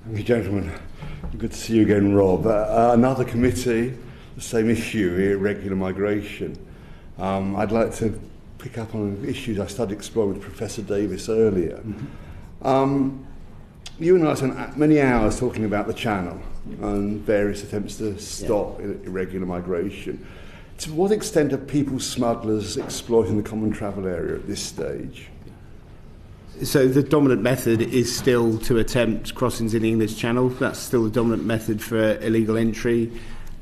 Thank you, gentlemen. Good to see you again, Rob. Another committee, the same issue, irregular migration. I'd like to pick up on issues I started exploring with Professor Davies earlier. You and I spent many hours talking about the Channel and various attempts to stop irregular migration. To what extent are people smugglers exploiting the common travel area at this stage? So the dominant method is still to attempt crossings in the English Channel. That's still the dominant method for illegal entry.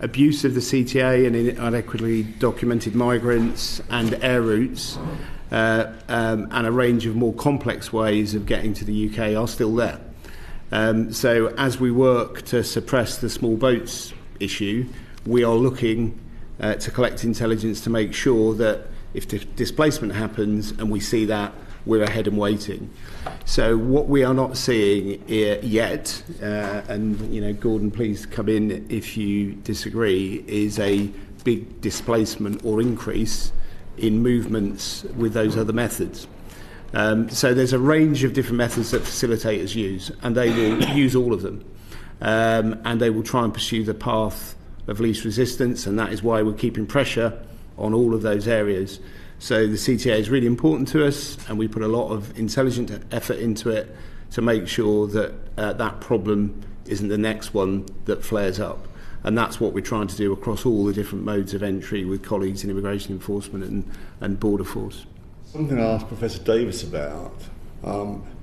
Abuse of the CTA and inadequately documented migrants and air routes and a range of more complex ways of getting to the UK are still there. So as we work to suppress the small boats issue, we are looking to collect intelligence to make sure that if displacement happens and we see that, we're ahead and waiting. So what we are not seeing yet, and Gordon, please come in if you disagree, is a big displacement or increase in movements with those other methods. So there's a range of different methods that facilitators use, and they will use all of them, and they will try and pursue the path of least resistance, and that is why we're keeping pressure on all of those areas. So the CTA is really important to us, and we put a lot of intelligent effort into it to make sure that that problem isn't the next one that flares up. And that's what we're trying to do across all the different modes of entry with colleagues in immigration enforcement and border force. Something I asked Professor Davies about.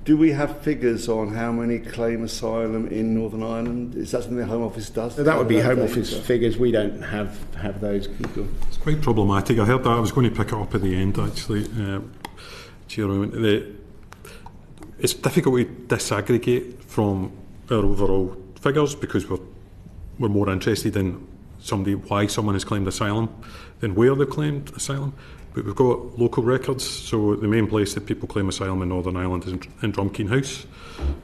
Do we have figures on how many claim asylum in Northern Ireland? Is that something the Home Office does? So that would be Home Office figures. We don't have those. It's quite problematic. I heard that. I was going to pick it up at the end, actually. Chairman, it's difficult to disaggregate from our overall figures because we're more interested in why someone has claimed asylum than where they've claimed asylum. But we've got local records, so the main place that people claim asylum in Northern Ireland is in Drumkeen House.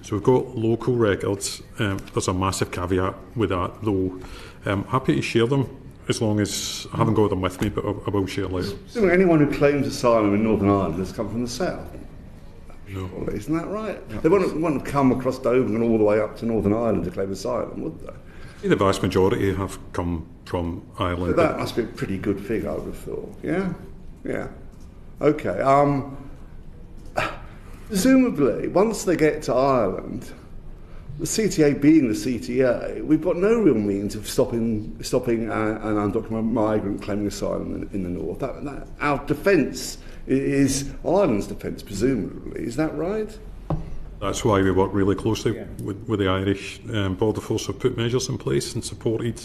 So we've got local records. There's a massive caveat with that, though. I'm happy to share them as long as I haven't got them with me, but I will share later. So anyone who claims asylum in Northern Ireland has come from the south? No. Surely, isn't that right? No. They wouldn't have come across Durham and all the way up to Northern Ireland to claim asylum, would they? The vast majority have come from Ireland. So that must be a pretty good figure, I would have thought. Yeah? Yeah. Okay. Presumably, once they get to Ireland, the CTA being the CTA, we've got no real means of stopping an undocumented migrant claiming asylum in the north. Our defence is Ireland's defence, presumably. Is that right? That's why we work really closely with the Irish Border Force. Have put measures in place and supported.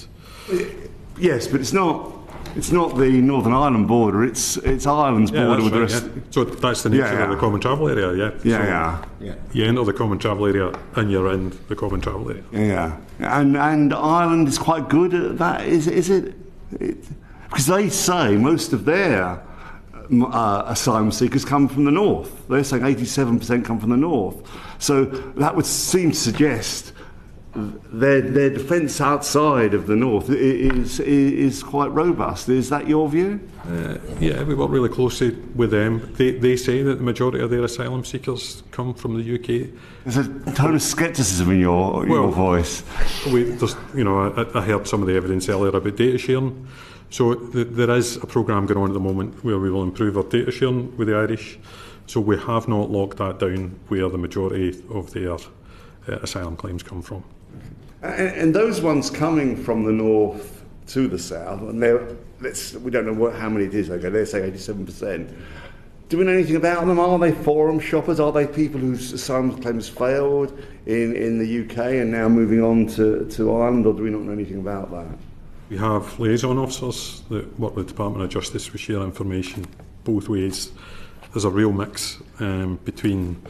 Yes, but it's not the Northern Ireland border. It's Ireland's border with the rest. Yeah. So that's the nature of the common travel area. Yeah. You enter the common travel area and you're in the common travel area. Yeah. And Ireland is quite good at that. Is it? Because they say most of their asylum seekers come from the north. They're saying 87% come from the north. So that would seem to suggest their defence outside of the north is quite robust. Is that your view? Yeah, we work really closely with them. They say that the majority of their asylum seekers come from the UK. There's a tone of scepticism in your voice. I heard some of the evidence earlier about data sharing. So there is a programme going on at the moment where we will improve our data sharing with the Irish. So we have not locked that down where the majority of their asylum claims come from. And those ones coming from the north to the south, and we don't know how many it is, okay, let's say 87%. Do we know anything about them? Are they forum shoppers? Are they people whose asylum claims failed in the UK and now moving on to Ireland, or do we not know anything about that? We have liaison officers that work with the Department of Justice. We share information both ways. There's a real mix between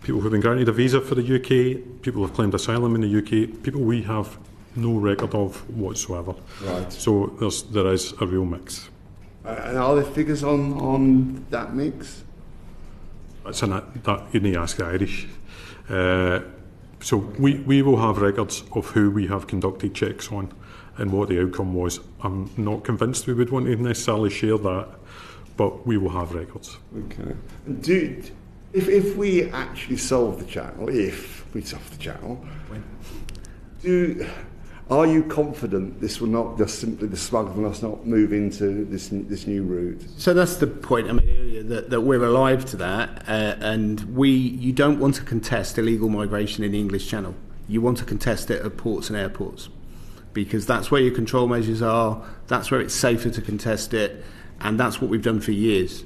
people who've been granted a visa for the UK, people who've claimed asylum in the UK, people we have no record of whatsoever. Right. So there is a real mix. And are there figures on that mix? That you need to ask the Irish. So we will have records of who we have conducted checks on and what the outcome was. I'm not convinced we would want to necessarily share that, but we will have records. Okay. If we actually solve the channel, are you confident this will not just simply, the smugglers not move into this new route? So that's the point I made earlier, that we're alive to that, and you don't want to contest illegal migration in the English Channel. You want to contest it at ports and airports, because that's where your control measures are, that's where it's safer to contest it, and that's what we've done for years.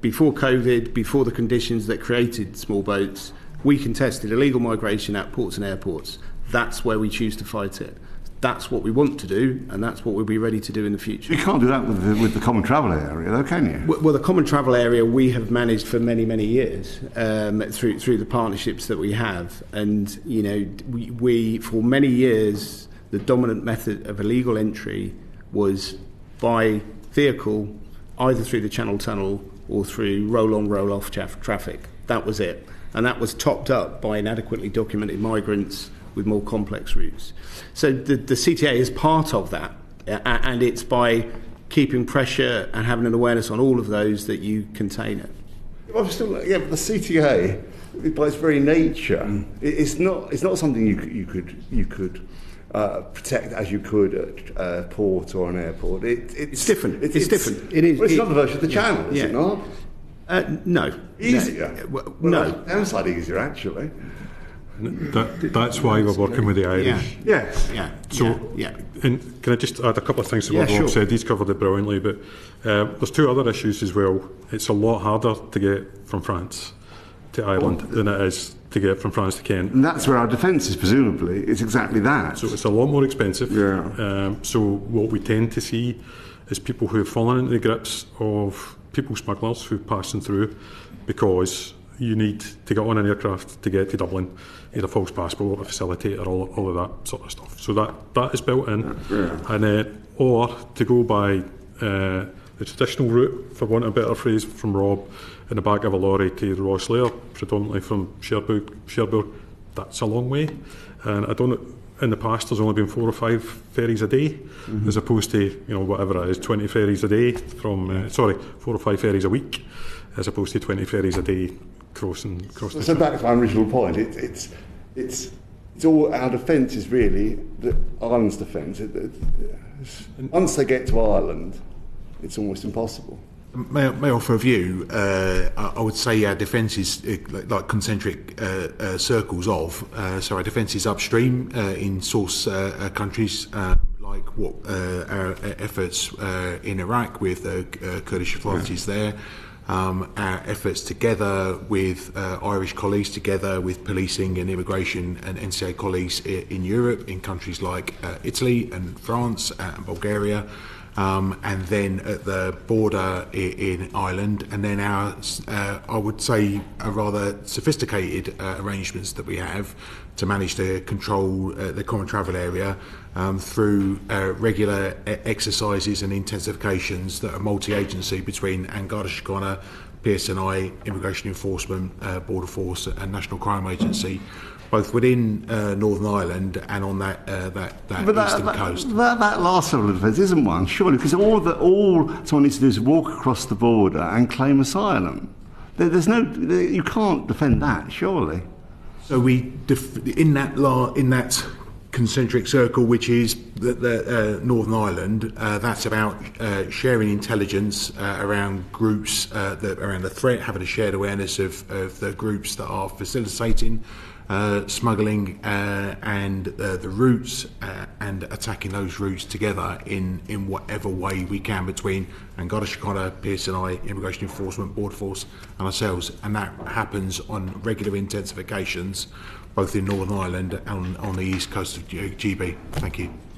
Before COVID, before the conditions that created small boats, we contested illegal migration at ports and airports. That's where we choose to fight it. That's what we want to do, and that's what we'll be ready to do in the future. You can't do that with the common travel area, though, can you? Well, the common travel area we have managed for many, many years through the partnerships that we have. And, you know, we for many years, the dominant method of illegal entry was by vehicle, either through the Channel Tunnel or through roll-on, roll-off traffic. That was it. And that was topped up by inadequately documented migrants with more complex routes. So the CTA is part of that, and it's by keeping pressure and having an awareness on all of those that you contain it. But the CTA, by its very nature, it's not something you could protect as you could at a port or an airport. It's different. It's different. It is. Well, it's another version of the channel, is it not? No. Easier. No. Downside easier, actually. That's why we're working with the Irish. Yes. Yeah. So, yeah. And can I just add a couple of things to what Rob said? He's covered it brilliantly, but there's two other issues as well. It's a lot harder to get from France to Ireland than it is to get from France to Kent. And that's where our defence is, presumably. It's exactly that. So it's a lot more expensive. Yeah. So what we tend to see is people who have fallen into the grips of people smugglers who are passing through, because you need to get on an aircraft to get to Dublin, you need a false passport, a facilitator, all of that sort of stuff. So that is built in. And or to go by the traditional route, for want of a better phrase from Rob, in the back of a lorry to Rosslare, predominantly from Cherbourg, that's a long way. And I don't. In the past, there's only been 4 or 5 ferries a day, as opposed to, you know, whatever it is, 20 ferries a day from 4 or 5 ferries a week, as opposed to 20 ferries a day crossing the. So back to my original point, it's all our defence is really Ireland's defence. Once they get to Ireland, it's almost impossible. May I offer a view? I would say our defence is like concentric circles of. So our defence is upstream in source countries, like what our efforts in Iraq with Kurdish authorities there. Our efforts together with Irish colleagues, together with policing and immigration and NCA colleagues in Europe, in countries like Italy and France and Bulgaria. And then at the border in Ireland, and then our, I would say, a rather sophisticated arrangements that we have to manage to control the common travel area through regular exercises and intensifications that are multi-agency between An Garda Síochána, PSNI, Immigration Enforcement, Border Force and National Crime Agency, both within Northern Ireland and on that eastern coast. That last level of defence isn't one, surely, because all someone needs to do is walk across the border and claim asylum. You can't defend that, surely. So we in that concentric circle, which is the Northern Ireland, that's about sharing intelligence around groups around the threat, having a shared awareness of the groups that are facilitating smuggling and the routes, and attacking those routes together in whatever way we can between An Garda Síochána, PSNI, Immigration Enforcement, Border Force and ourselves, and that happens on regular intensifications both in Northern Ireland and on the east coast of GB. Thank you.